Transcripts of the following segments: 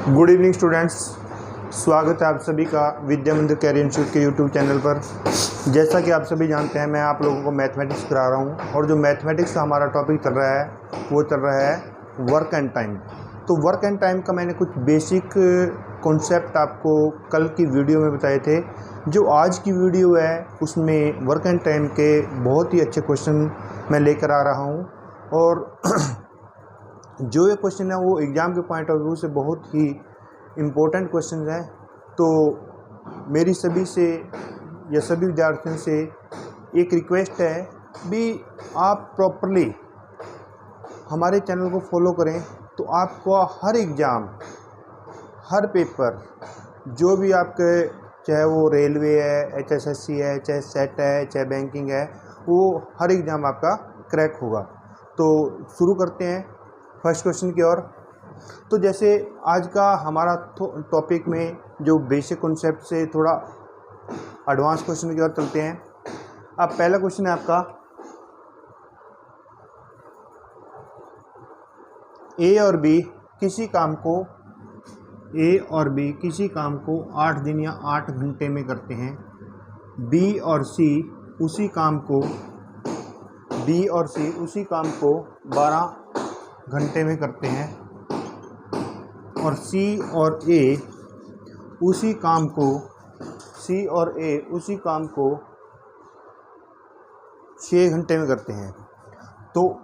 Good evening students, स्वागत है आप सभी का विद्या मंदिर कैरियर इंस्टीट्यूट के यूट्यूब चैनल पर। जैसा कि आप सभी जानते हैं, मैं आप लोगों को मैथमेटिक्स करा रहा हूं और जो मैथमेटिक्स का हमारा टॉपिक चल रहा है वो चल रहा है वर्क एंड टाइम। तो वर्क एंड टाइम का मैंने कुछ बेसिक कॉन्सेप्ट आपको कल की वीडियो में बताए थे। जो आज की वीडियो है उसमें वर्क एंड टाइम के बहुत ही अच्छे क्वेश्चन मैं लेकर आ रहा हूँ और जो ये क्वेश्चन है वो एग्ज़ाम के पॉइंट ऑफ व्यू से बहुत ही इम्पोर्टेंट क्वेश्चन हैं। तो मेरी सभी से या सभी विद्यार्थियों से एक रिक्वेस्ट है भी, आप प्रॉपरली हमारे चैनल को फॉलो करें तो आपको हर एग्ज़ाम, हर पेपर, जो भी आपके, चाहे वो रेलवे है, HSSC है, चाहे सेट है, चाहे बैंकिंग है, वो हर एग्ज़ाम आपका क्रैक होगा। तो शुरू करते हैं फर्स्ट क्वेश्चन की ओर। तो जैसे आज का हमारा टॉपिक में जो बेसिक कॉन्सेप्ट से थोड़ा एडवांस क्वेश्चन की ओर चलते हैं। अब पहला क्वेश्चन है आपका, ए और बी किसी काम को 8 दिन या 8 घंटे में करते हैं। बी और सी उसी काम को 12 घंटे में करते हैं और सी और ए उसी काम को 6 घंटे में करते हैं। तो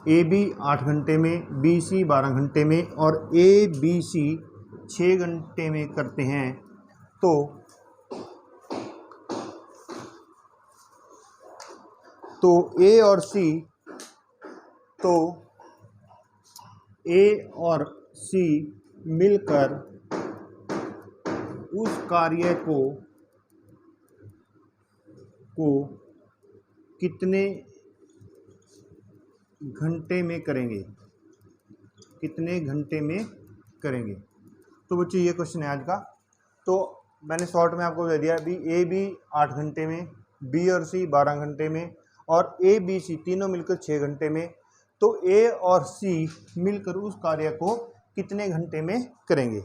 ए बी 8 घंटे में, बी सी 12 घंटे में और ए बी सी 6 घंटे में करते हैं। तो ए और सी मिलकर उस कार्य को कितने घंटे में करेंगे? तो बच्चों ये क्वेश्चन है आज का। तो मैंने शॉर्ट में आपको बता दिया भी, ए बी 8 घंटे में, बी और सी 12 घंटे में और ए बी सी तीनों मिलकर 6 घंटे में। तो ए और सी मिलकर उस कार्य को कितने घंटे में करेंगे?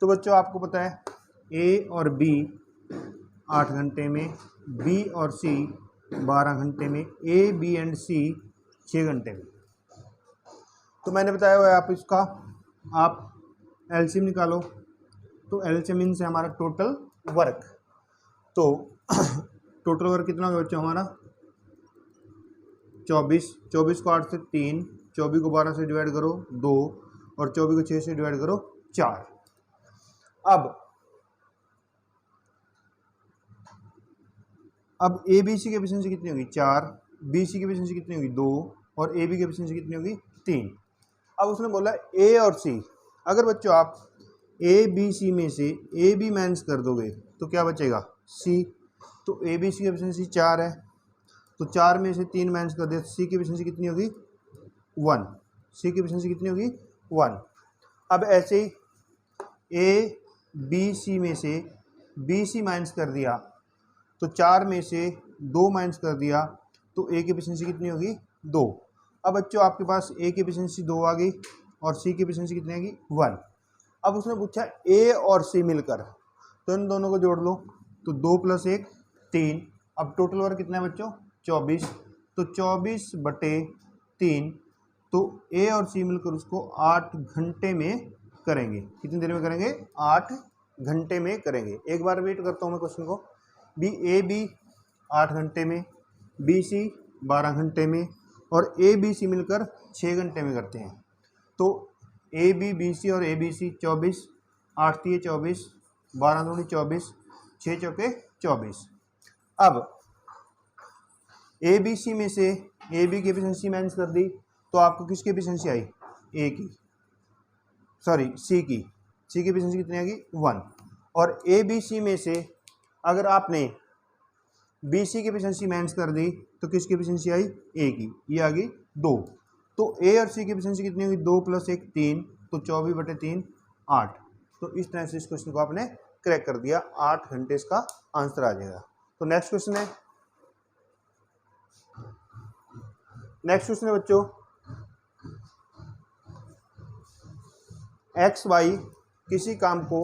तो बच्चों आपको पता है ए और बी 8 घंटे में, बी और सी 12 घंटे में, ए बी एंड सी 6 घंटे में। तो मैंने बताया हुआ है आप एलसीएम निकालो। तो एलसीएम मीन से हमारा टोटल वर्क। तो टोटल वर्क कितना होगा बच्चों हमारा? 24 को 8 से 3, 24 को 12 से डिवाइड करो 2 और 24 को 6 से डिवाइड करो 4। अब ए बी सी की एफिशिएंसी कितनी होगी? 4। बी सी की एफिशिएंसी कितनी होगी? 2 और ए बी की एफिशिएंसी कितनी होगी? 3। अब उसने बोला ए और सी, अगर बच्चों आप ए बी सी में से ए बी माइनस कर दोगे तो क्या बचेगा? सी। तो ए बी सी की एफिशिएंसी 4 है, तो 4 में से 3 माइनस कर दिया, सी की एफिशिएंसी कितनी होगी? 1। सी की एफिशिएंसी कितनी होगी? 1। अब ऐसे ही ए बी सी में से बी सी माइनस कर दिया तो 4 में से 2 माइनस कर दिया तो ए की एफिशिएंसी कितनी होगी? 2। अब बच्चों आपके पास ए की एफिशिएंसी 2 आ गई और सी की एफिशिएंसी कितनी आएगी? 1। अब उसने पूछा ए और सी मिलकर, तो इन दोनों को जोड़ लो। तो 2 + 1 3। अब टोटल वर्क कितना है बच्चों? 24। तो 24/3। तो ए और सी मिलकर उसको 8 घंटे में करेंगे। कितनी देर में करेंगे? 8 घंटे में करेंगे। एक बार वेट करता हूँ मैं क्वेश्चन को। ए बी 8 घंटे में, बी सी 12 घंटे में और ए बी सी मिलकर 6 घंटे में करते हैं। तो ए बी बी सी और ए बी सी 24, 8 × 24, 12 × 24, 6 × 24। अब ए बी सी में से ए बी की एफिशिएंसी माइनस कर दी तो आपको किसकी एफिशिएंसी आई? सी की एफिशिएंसी कितनी आएगी? 1। और ए बी सी में से अगर आपने बी सी की एफिशिएंसी माइनस कर दी तो किसकी एफिशिएंसी आई? ए की, ये आ गई 2। तो ए और सी की एफिशिएंसी कितनी होगी? 2 + 1 3, तो 24/3 8। तो इस तरह से इस क्वेश्चन को आपने क्रैक कर दिया। 8 घंटे इसका आंसर आ जाएगा। तो नेक्स्ट क्वेश्चन है बच्चों, एक्स वाई किसी काम को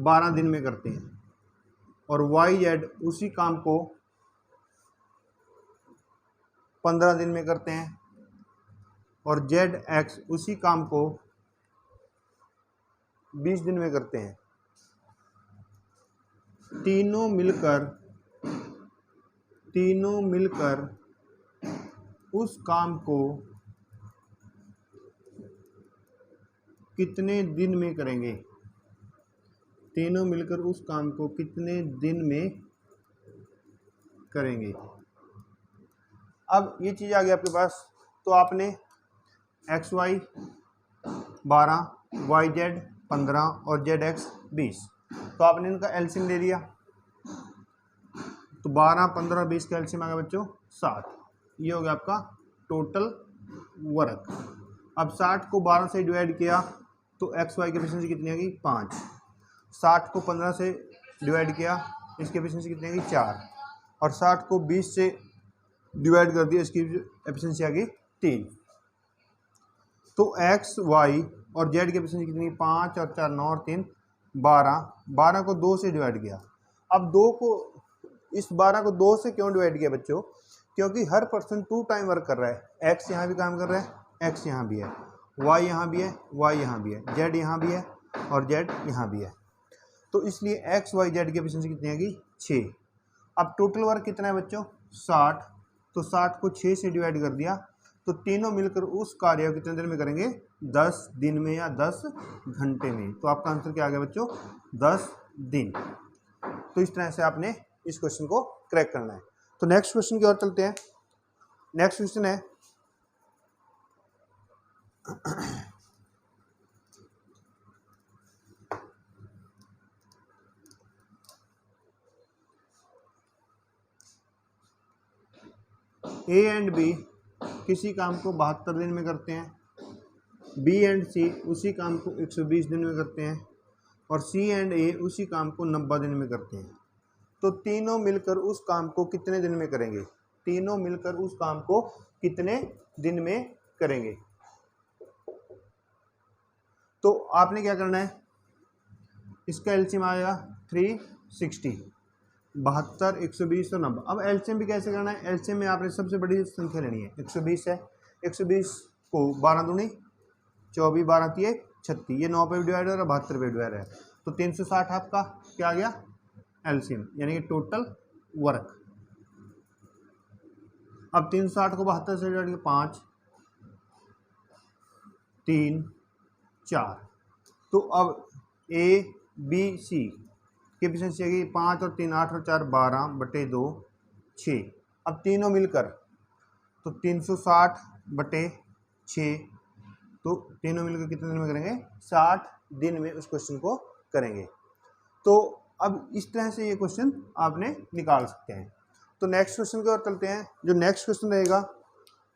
12 दिन में करते हैं और वाई जेड उसी काम को 15 दिन में करते हैं और जेड एक्स उसी काम को 20 दिन में करते हैं, तीनों मिलकर उस काम को कितने दिन में करेंगे, तीनों मिलकर उस काम को कितने दिन में करेंगे। अब ये चीज़ आ गई आपके पास, तो आपने एक्स वाई 12, वाई जेड 15 और जेड एक्स 20, तो आपने इनका एलसीएम ले लिया, तो 12, 15, 20 का एलसीएम आ गया बच्चों 60। ये हो गया आपका टोटल वर्क। अब 60 को 12 से डिवाइड किया तो एक्स वाई की एफिशिएंसी कितनी होगी 5। 60 को 15 से डिवाइड किया, इसकी एफिशिएंसी कितनी होगी 4। और 60 को 20 से डिवाइड कर दिया, इसकी एफिशिएंसी आ गई 3। तो एक्स वाई और जेड की एफिशिएंसी कितनी, 5 और 4 9 और 3 12। 12 को 2 से डिवाइड किया। अब 2 को, इस 12 को 2 से क्यों डिवाइड किया बच्चों, क्योंकि हर पर्सन 2 टाइम वर्क कर रहा है। एक्स यहाँ भी काम कर रहा है, एक्स यहाँ भी है, वाई यहाँ भी है, वाई यहाँ भी है, जेड यहाँ भी है और जेड यहाँ भी है। तो इसलिए एक्स वाई जेड की एफिशिएंसी कितनी आएगी 6। अब टोटल वर्क कितना है बच्चों 60, तो 60 को 6 से डिवाइड कर दिया, तो तीनों मिलकर उस कार्य को कितने दिन में करेंगे 10 दिन में या 10 घंटे में। तो आपका आंसर क्या आ गया बच्चों 10 दिन। तो इस तरह से आपने इस क्वेश्चन को क्रैक करना है। तो नेक्स्ट क्वेश्चन की ओर चलते हैं। नेक्स्ट क्वेश्चन है ए एंड बी किसी काम को 72 दिन में करते हैं, बी एंड सी उसी काम को 120 दिन में करते हैं और सी एंड ए उसी काम को 90 दिन में करते हैं। तो तीनों मिलकर उस काम को कितने दिन में करेंगे, तीनों मिलकर उस काम को कितने दिन में करेंगे। तो आपने क्या करना है, इसका एलसीएम आएगा 360, 72, 120 और 90। अब एलसीएम भी कैसे करना है, एलसीएम में आपने सबसे बड़ी संख्या लेनी है 120 है, 120 को 12 दूनी 24, 12 तिये 36, ये 9 पे डिवाइड है और 72 पे डिवाइड है, तो 360 आपका क्या आ गया एलसीएम, यानी कि टोटल वर्क। अब 360 को 72 से डिवाइड किया 5, 3, 4, तो अब ए बी सी की एफिशिएंसी आएगी 5 और 3 8 और 4 12/2 6। अब तीनों मिलकर तो 360/6, तो तीनों मिलकर कितने दिन में करेंगे 60 दिन में उस क्वेश्चन को करेंगे। तो अब इस तरह से ये क्वेश्चन आपने निकाल सकते हैं। तो नेक्स्ट क्वेश्चन की ओर चलते हैं। जो नेक्स्ट क्वेश्चन रहेगा,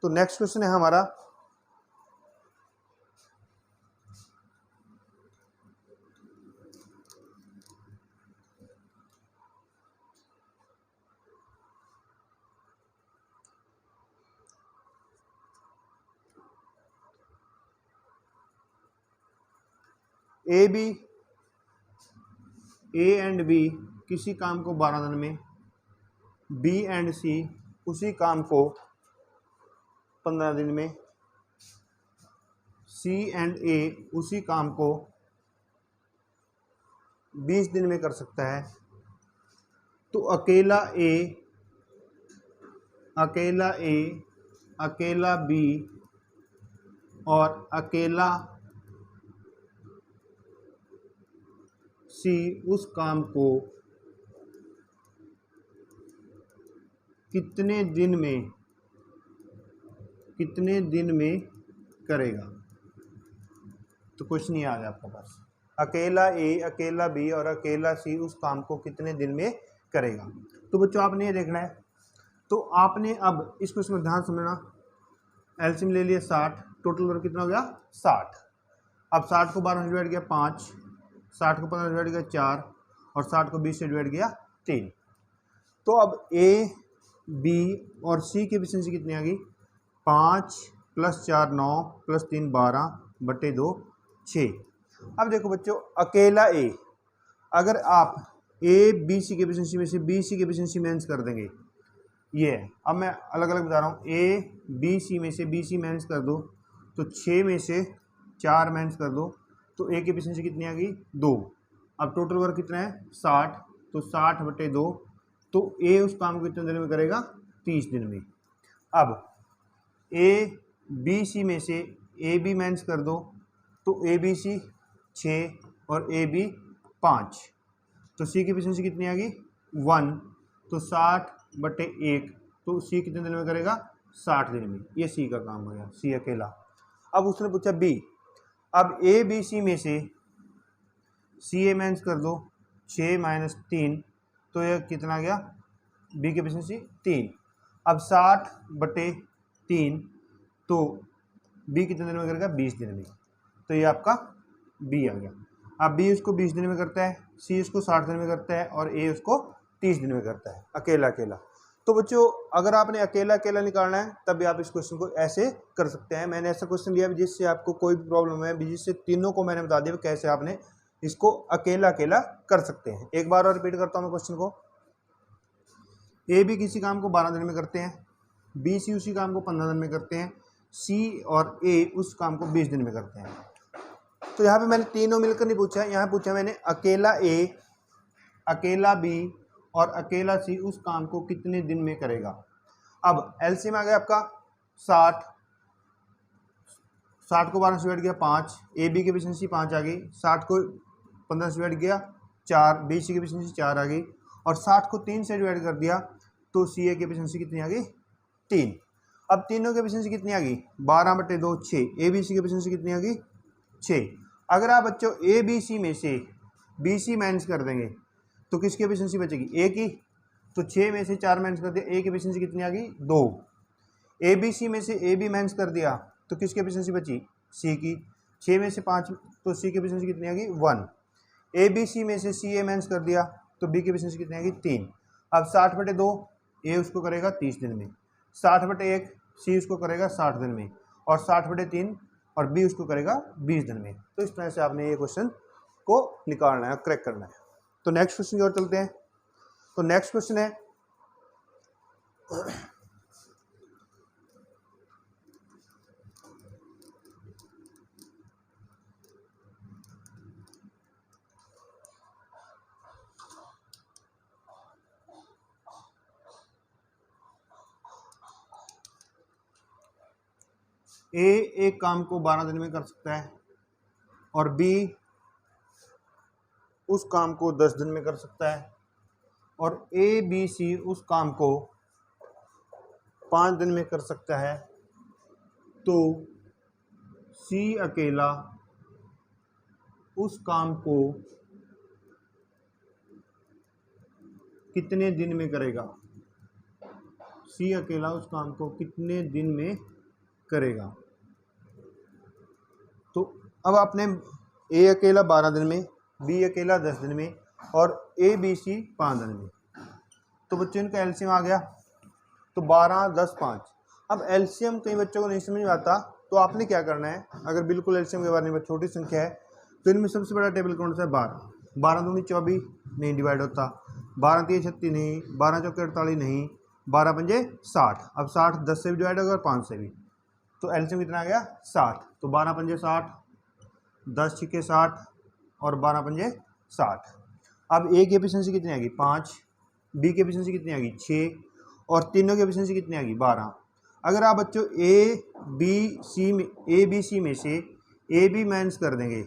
तो नेक्स्ट क्वेश्चन है हमारा ए एंड बी किसी काम को 12 दिन में, बी एंड सी उसी काम को 15 दिन में, सी एंड ए उसी काम को 20 दिन में कर सकता है। तो अकेला ए, अकेला बी और अकेला सी उस काम को कितने दिन में करेगा। तो क्वेश्चन ये आ गया आपके पास, अकेला ए, अकेला बी और अकेला सी उस काम को कितने दिन में करेगा। तो बच्चों आपने ये देखना है। तो आपने अब इस क्वेश्चन में ध्यान समझना, एलसीएम ले लिया 60, टोटल वर्क कितना हो गया 60। अब 60 को 12 से डिवाइड किया 5, 60 को 15 से डिवाइड किया 4 और 60 को 20 से डिवाइड किया 3। तो अब ए बी और सी की एफिशिएंसी कितनी आ गई 5 + 4 9 + 3 12/2 6। अब देखो बच्चों, अकेला ए, अगर आप ए बी सी की एफिशिएंसी में से बी सी की एफिशिएंसी माइनस कर देंगे, ये है। अब मैं अलग अलग बता रहा हूँ, ए बी सी में से बी सी माइनस कर दो तो 6 में से 4 माइनस कर दो तो ए की एफिशिएंसी कितनी आ गई 2। अब टोटल वर्क कितना है 60, तो 60/2, तो ए उस काम को कितने दिन में करेगा 30 दिन में। अब ए बी सी में से ए बी माइनस कर दो तो ए बी सी 6 और ए बी 5, तो सी की एफिशिएंसी कितनी आ गई 1, तो 60/1, तो सी कितने दिन में करेगा 60 दिन में। ये सी का काम हो गया, सी अकेला। अब उसने पूछा बी, अब ए बी सी में से सी ए माइनस कर दो 6 - 3, तो यह कितना आ गया बी की एफिशिएंसी 3। अब 60/3, तो बी कितने दिन में करेगा 20 दिन में, तो ये आपका बी आ गया। अब बी उसको 20 दिन में करता है, सी उसको 60 दिन में करता है और ए उसको 30 दिन में करता है, अकेला अकेला। तो बच्चों अगर आपने अकेला अकेला निकालना है तब भी आप इस क्वेश्चन को ऐसे कर सकते हैं। मैंने ऐसा क्वेश्चन दिया जिससे आपको कोई भी प्रॉब्लम है, जिससे तीनों को मैंने बता दिया कैसे आपने इसको अकेला अकेला कर सकते हैं। एक बार और रिपीट करता हूँ मैं क्वेश्चन को। ए बी किसी काम को 12 दिन में करते हैं, बी सी उसी काम को 15 दिन में करते हैं, सी और ए उस काम को 20 दिन में करते हैं। तो यहाँ पे मैंने तीनों मिलकर नहीं पूछा है, यहाँ पूछा मैंने अकेला ए, अकेला बी और अकेला सी उस काम को कितने दिन में करेगा। अब एलसीएम आ गया आपका 60, 60 को 12 से डिवाइड किया 5, ए बी की एफिशिएंसी 5 आ गई, 60 को 15 से डिवाइड किया 4, बी सी की एफिशिएंसी 4 आ गई, और 60 को 3 से डिवाइड कर दिया तो सी ए की एफिशिएंसी कितनी आ गई 3। अब तीनों की एफिशिएंसी कितनी आ गई 12/2 6, ए बी सी की एफिशिएंसी कितनी आ गई 6। अगर आप बच्चों ए बी सी में से बी सी माइनस कर देंगे तो किसकी एफिशिएंसी बचेगी ए की, तो 6 में से 4 माइनस कर दिया, ए की एफिशिएंसी कितनी आ गई 2। ए बी सी में से ए बी माइनस कर दिया तो किसकी एफिशिएंसी बची सी की, 6 में से 5, तो सी की एफिशिएंसी कितनी आ गई 1। ए बी सी में से सी ए माइनस कर दिया तो बी की एफिशिएंसी कितनी आ गई 3। अब 60/2 ए उसको करेगा 30 दिन में, 60/1 सी उसको करेगा 60 दिन में, और 60/3 और बी उसको करेगा 20 दिन में। तो इस तरह से आपने ये क्वेश्चन को निकालना है, क्रैक करना है। तो नेक्स्ट क्वेश्चन की ओर चलते हैं। तो नेक्स्ट क्वेश्चन है ए एक काम को 12 दिन में कर सकता है और बी उस काम को 10 दिन में कर सकता है, और ए बी सी उस काम को 5 दिन में कर सकता है, तो सी अकेला उस काम को कितने दिन में करेगा, सी अकेला उस काम को कितने दिन में करेगा। तो अब आपने ए अकेला 12 दिन में, बी अकेला 10 दिन में और ए बी सी 5 दिन में, तो बच्चों इनका एलसीएम आ गया, तो 12 10 5। अब एलसीएम कई बच्चों को नहीं समझ में आता, तो आपने क्या करना है, अगर बिल्कुल एलसीएम के बारे में छोटी संख्या है तो इनमें सबसे बड़ा टेबल कौन सा है 12, 12 दूनी 24 नहीं डिवाइड होता, 12 3 36 नहीं, 12 चौके 48 नहीं, 12 पंजे 60। अब 60 10 से भी डिवाइड होगा और 5 से भी, तो एलसीएम कितना आ गया 60। तो 12 पंजे 60, 10 छिके 60 और 12 पंजे 60। अब ए की एफिशिएंसी कितनी आ गई 5, बी की एफिशिएंसी कितनी आ गई 6, और तीनों की एफिशिएंसी कितनी आ गई 12। अगर आप बच्चों ए बी सी में से ए बी माइनस कर देंगे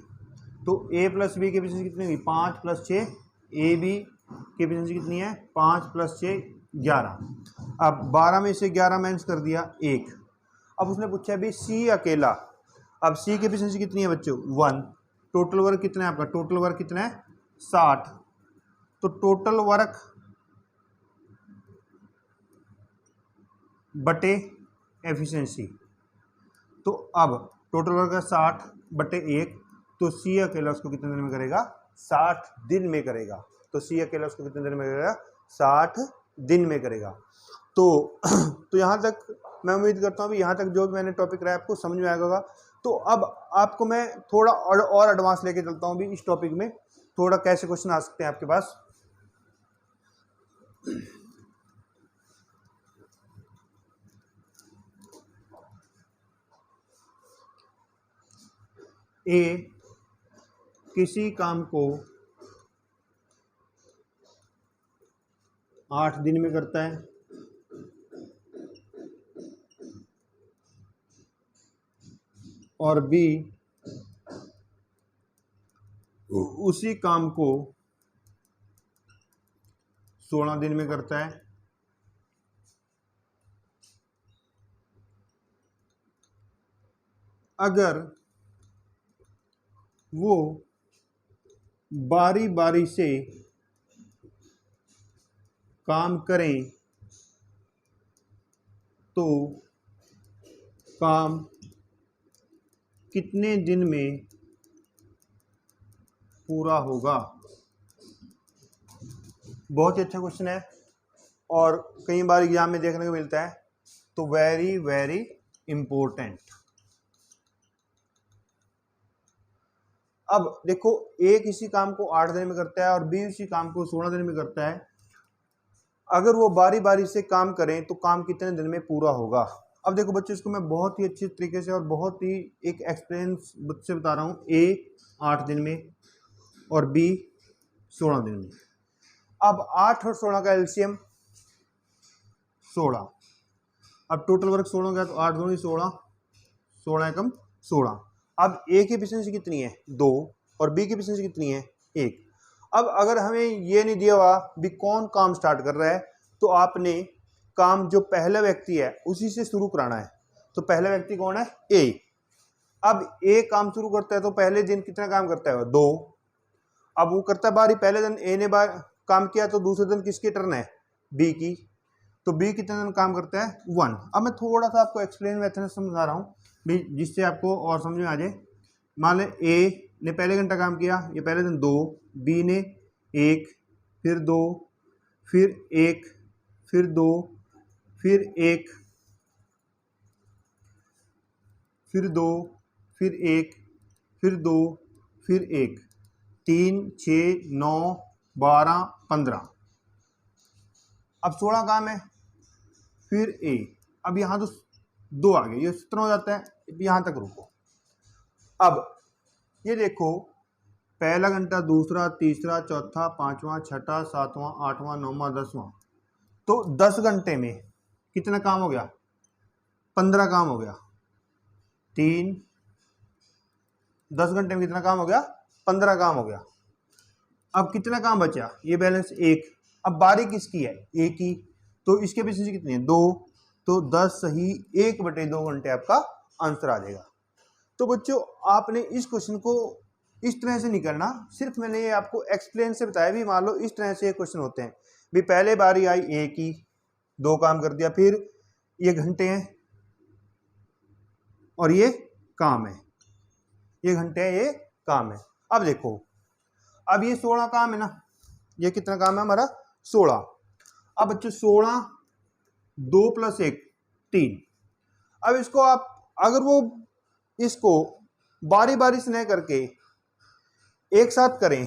तो ए प्लस बी की एफिशिएंसी कितनी होगी 5 + 6, ए बी की एफिशिएंसी कितनी है 5 + 6 11। अब 12 में से 11 माइनस कर दिया 1। अब उसने पूछा भी सी अकेला, अब सी की एफिशिएंसी कितनी है बच्चों 1। टोटल वर्क कितना है आपका, टोटल वर्क कितना है 60, तो टोटल वर्क बटे एफिशिएंसी, तो अब टोटल वर्क है 60/1, तो सी अकेला उसको कितने दिन में करेगा 60 दिन में करेगा। तो सी अकेला उसको कितने दिन में करेगा 60 दिन में करेगा। तो यहाँ तक मैं उम्मीद करता हूँ कि यहाँ तक जो मैंने टॉपिक रहा आपको समझ में आएगा होगा। तो अब आपको मैं थोड़ा और एडवांस लेके चलता हूँ भी इस टॉपिक में, थोड़ा कैसे क्वेश्चन आ सकते हैं आपके पास। ए किसी काम को 8 दिन में करता है, और बी उसी काम को 16 दिन में करता है। अगर वो बारी बारी से काम करें तो काम कितने दिन में पूरा होगा। बहुत ही अच्छा क्वेश्चन है और कई बार एग्जाम में देखने को मिलता है, तो वेरी वेरी इंपॉर्टेंट। अब देखो, ए किसी काम को 8 दिन में करता है और बी उसी काम को 16 दिन में करता है। अगर वो बारी बारी से काम करें तो काम कितने दिन में पूरा होगा। अब देखो बच्चों, इसको मैं बहुत ही अच्छे तरीके से और बहुत ही एक एक्सपीरियंस बच्चे बता रहा हूँ। ए 8 दिन में और बी 16 दिन में। अब 8 और 16 का एलसीएम 16। अब टोटल वर्क 16 गया तो 8 दूनी 16, 16 एकम 16। अब ए की एफिशिएंसी कितनी है 2 और बी की एफिशिएंसी कितनी है 1। अब अगर हमें ये नहीं दिया हुआ भी कौन काम स्टार्ट कर रहा है, तो आपने काम जो पहला व्यक्ति है उसी से शुरू कराना है। तो पहला व्यक्ति कौन है ए। अब ए काम शुरू करता है तो पहले दिन कितना काम करता है 2। अब वो करता है बारी, पहले दिन ए ने काम किया तो दूसरे दिन किसकी टर्न है बी की, तो बी कितने दिन काम करता है 1। अब मैं थोड़ा सा आपको एक्सप्लेन मेथड समझा रहा हूँ जिससे आपको और समझ में आ जाए। मान लें ए ने पहले घंटा काम किया, ये पहले दिन 2, बी ने 1, फिर 2, फिर 1, फिर 2, फिर 1, फिर 2, फिर 1, फिर 2, फिर 1, 3, 6, 9, 12, 15। अब 16 काम है, फिर ए। अब यहाँ तो 2 आ गए, ये 17 हो जाता है। यहाँ तक रुको। अब ये देखो, पहला घंटा, दूसरा, तीसरा, चौथा, पांचवा, छठा, सातवां, आठवां, नौवां, 10वां, तो 10 घंटे में कितना काम हो गया 15 काम हो गया। 3 10 घंटे में कितना काम हो गया 15 काम हो गया। अब कितना काम बचा ये बैलेंस 1। अब बारी किसकी है ए की, तो इसके एफिशिएंसी कितनी है 2, तो 10 सही 1/2 घंटे आपका आंसर आ जाएगा। तो बच्चों, आपने इस क्वेश्चन को इस तरह से नहीं करना, सिर्फ मैंने ये आपको एक्सप्लेन से बताया भी। मान लो इस तरह से ये क्वेश्चन होते हैं भी, पहले बारी आई ए की, 2 काम कर दिया, फिर ये घंटे हैं और ये काम है, ये घंटे हैं, ये काम है। अब देखो, अब ये 16 काम है ना, ये कितना काम है हमारा 16। अब बच्चों 16, 2 + 1 3। अब इसको आप अगर वो इसको बारी बारी से नहीं करके एक साथ करें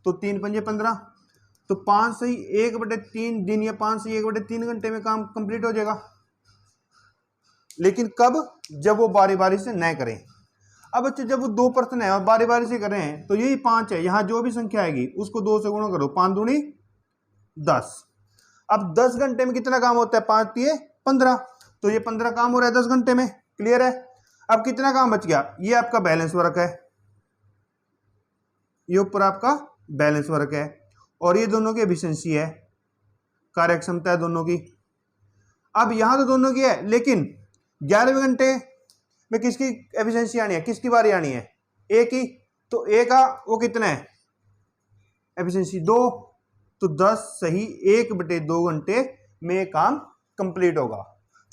तो 3 पंजे 15, तो 5 सही 1/3 दिन या 5 सही 1/3 घंटे में काम कंप्लीट हो जाएगा। लेकिन कब, जब वो बारी बारी से नहीं करें। अब बच्चों, जब वो 2 पर्सन है और बारी बारी से कर रहे हैं तो यही 5 है, यहां जो भी संख्या आएगी उसको 2 से गुणा करो, 5 दूनी 10। अब 10 घंटे में कितना काम होता है 5 × 15, तो ये 15 काम हो रहा है 10 घंटे में। क्लियर है। अब कितना काम बच गया, ये आपका बैलेंस वर्क है, ये ऊपर आपका बैलेंस वर्क है, और ये दोनों की एफिशिएंसी है, कार्य क्षमता है दोनों की। अब यहां तो दोनों की है, लेकिन 11वें घंटे में किसकी एफिशिएंसी आनी है, किसकी बारी आनी है ए की, तो ए का वो कितना है एफिशिएंसी 2, तो 10 सही 1/2 घंटे में काम कंप्लीट होगा।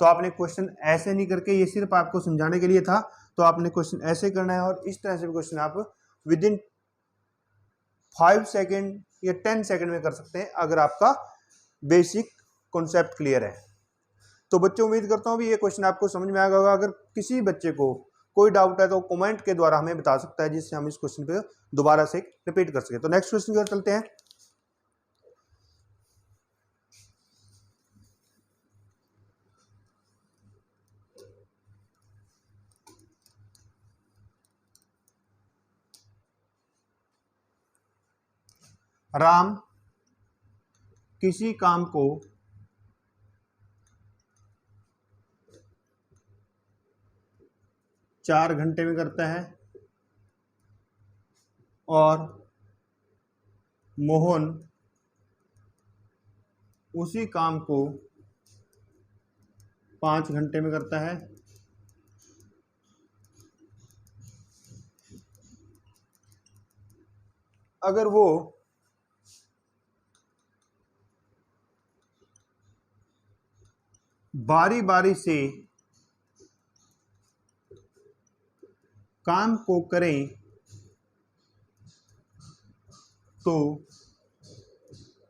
तो आपने क्वेश्चन ऐसे नहीं करके, ये सिर्फ आपको समझाने के लिए था, तो आपने क्वेश्चन ऐसे करना है, और इस तरह से भी क्वेश्चन आप विदिन 5 सेकेंड या 10 सेकेंड में कर सकते हैं, अगर आपका बेसिक कॉन्सेप्ट क्लियर है। तो बच्चों, उम्मीद करता हूं भी ये क्वेश्चन आपको समझ में आ गया होगा। अगर किसी बच्चे को कोई डाउट है तो कमेंट के द्वारा हमें बता सकता है, जिससे हम इस क्वेश्चन पे दोबारा से रिपीट कर सके। तो नेक्स्ट क्वेश्चन की ओर चलते हैं। राम किसी काम को 4 घंटे में करता है और मोहन उसी काम को 5 घंटे में करता है। अगर वो बारी बारी से काम को करें तो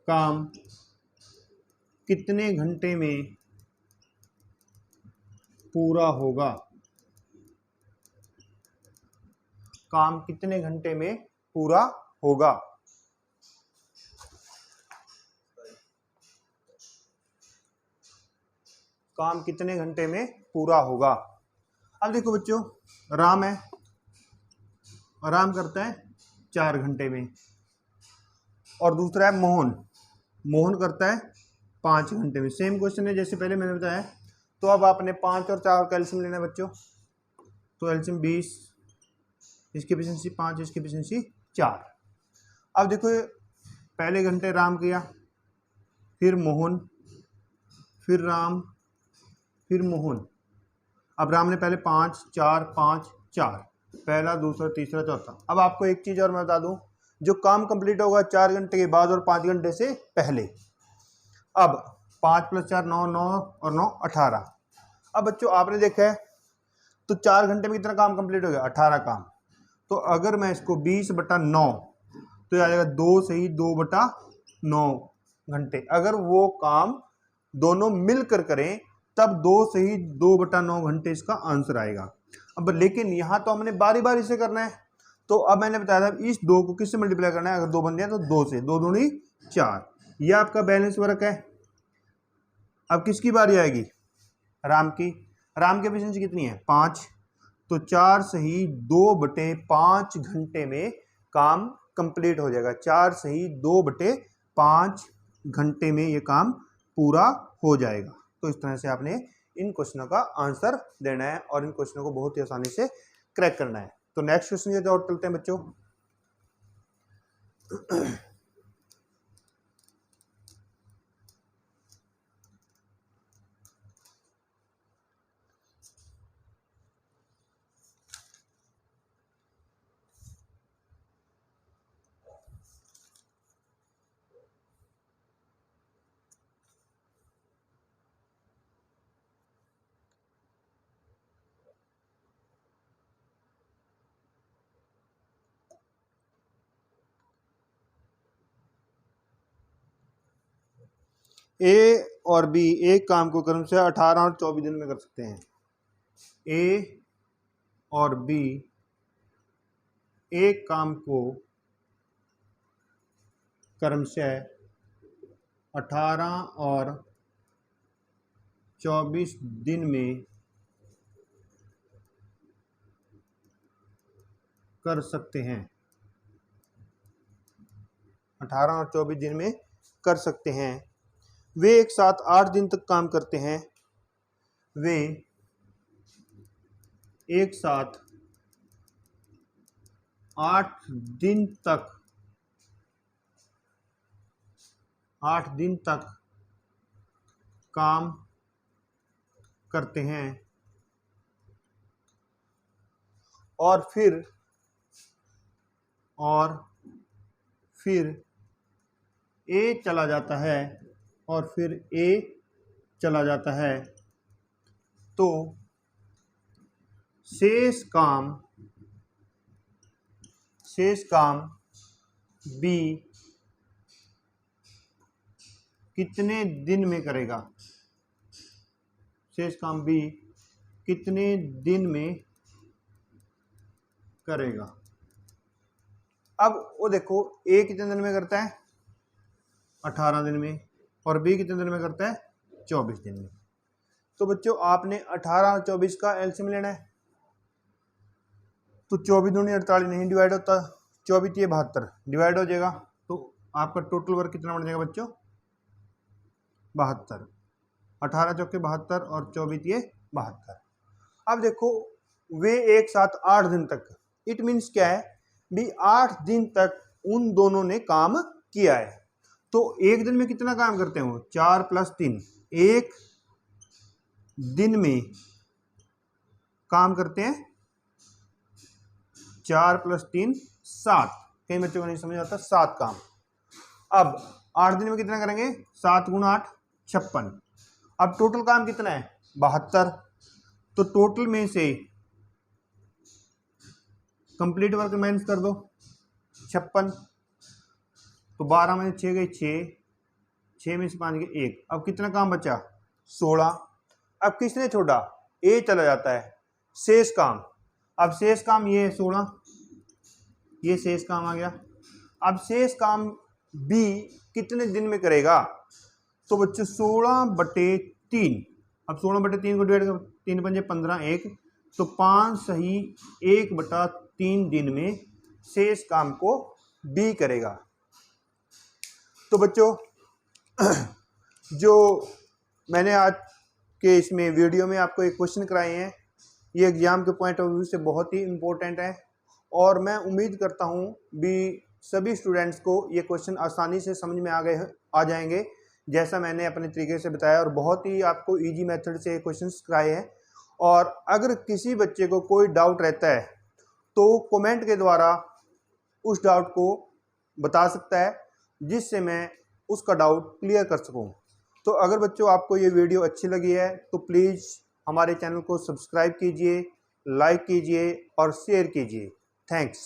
काम कितने घंटे में पूरा होगा? काम कितने घंटे में पूरा होगा? काम कितने घंटे में पूरा होगा? अब देखो बच्चों, राम है, राम करता है 4 घंटे में, और दूसरा है मोहन, मोहन करता है 5 घंटे में। सेम क्वेश्चन है जैसे पहले मैंने बताया। तो अब आपने 5 और 4 का एलसीएम लेना है बच्चों। तो एलसीएम 20, इसकी एफिशिएंसी 5, इसकी एफिशिएंसी 4। अब देखो, पहले घंटे राम किया, फिर मोहन, फिर राम, फिर मोहन। अब राम ने पहले 5 4 5 4, पहला दूसरा तीसरा चौथा। अब आपको एक चीज़ और मैं बता दूं, जो काम कंप्लीट होगा 4 घंटे के बाद और 5 घंटे से पहले। अब 5 + 4 9, 9 और 9 18। अब बच्चों आपने देखा है तो 4 घंटे में कितना काम कंप्लीट हो गया? 18 काम। तो अगर मैं इसको 20/9, तो आ जाएगा 2 सही 2/9 घंटे। अगर वो काम दोनों मिलकर करें तब 2 सही 2/9 घंटे इसका आंसर आएगा। अब लेकिन यहाँ तो हमने बारी बारी से करना है, तो अब मैंने बताया था इस 2 को किससे मल्टीप्लाई करना है। अगर 2 बन गया तो 2 से, 2 दूनी 4। यह आपका बैलेंस वर्क है। अब किसकी बारी आएगी? राम की। राम की एफिशिएंसी कितनी है? 5। तो 4 सही 2/5 घंटे में काम कंप्लीट हो जाएगा। 4 सही 2/5 घंटे में ये काम पूरा हो जाएगा। तो इस तरह से आपने इन क्वेश्चनों का आंसर देना है और इन क्वेश्चनों को बहुत ही आसानी से क्रैक करना है। तो नेक्स्ट क्वेश्चन की ओर चलते हैं बच्चों। ए और बी एक काम को क्रम से 18 और 24 दिन में कर सकते हैं। ए और बी एक काम को क्रमशः 18 और 24 दिन में कर सकते हैं। 18 और 24 दिन में कर सकते हैं। वे एक साथ 8 दिन तक काम करते हैं। वे एक साथ 8 दिन तक 8 दिन तक काम करते हैं और फिर ए चला जाता है और फिर ए चला जाता है। तो शेष काम बी कितने दिन में करेगा? शेष काम बी कितने दिन में करेगा। अब वो देखो ए कितने दिन में करता है 18 दिन में और बी कितने दिन में करता है 24 दिन में। तो बच्चों आपने 18 और 24 का एलसीएम लेना है। तो 24 दूनी 48 नहीं डिवाइड होता, 24 ये 72 डिवाइड हो जाएगा। तो आपका टोटल वर्क कितना बन जाएगा बच्चों 72। 18 चौके 72 और 24 ये 72। अब देखो वे एक साथ 8 दिन तक, इट मीन्स क्या है भी 8 दिन तक उन दोनों ने काम किया है। तो एक दिन में कितना काम करते हो 4 + 3, एक दिन में काम करते हैं 4 + 3 7। कई बच्चों को नहीं समझ आता 7 काम। अब 8 दिन में कितना करेंगे 7 × 8 56। अब टोटल काम कितना है 72। तो टोटल में से कंप्लीट वर्क माइनस कर दो 56। तो 12 में 6 गए 6, 6 में से 5 गए 1। अब कितना काम बचा 16। अब किसने छोड़ा ए चला जाता है शेष काम। अब शेष काम ये 16, ये शेष काम आ गया। अब शेष काम बी कितने दिन में करेगा तो बच्चों 16/3। अब 16/3 को डिवाइड कर 3 × 5 = 15 1। तो 5 सही 1/3 दिन में शेष काम को बी करेगा। तो बच्चों जो मैंने आज के इसमें वीडियो में आपको एक क्वेश्चन कराए हैं ये एग्जाम के पॉइंट ऑफ व्यू से बहुत ही इम्पोर्टेंट है और मैं उम्मीद करता हूँ भी सभी स्टूडेंट्स को ये क्वेश्चन आसानी से समझ में आ जाएंगे जैसा मैंने अपने तरीके से बताया और बहुत ही आपको इजी मेथड से क्वेश्चंस कराए हैं। और अगर किसी बच्चे को कोई डाउट रहता है तो कमेंट के द्वारा उस डाउट को बता सकता है जिससे मैं उसका डाउट क्लियर कर सकूं। तो अगर बच्चों आपको ये वीडियो अच्छी लगी है तो प्लीज़ हमारे चैनल को सब्सक्राइब कीजिए, लाइक कीजिए और शेयर कीजिए। थैंक्स।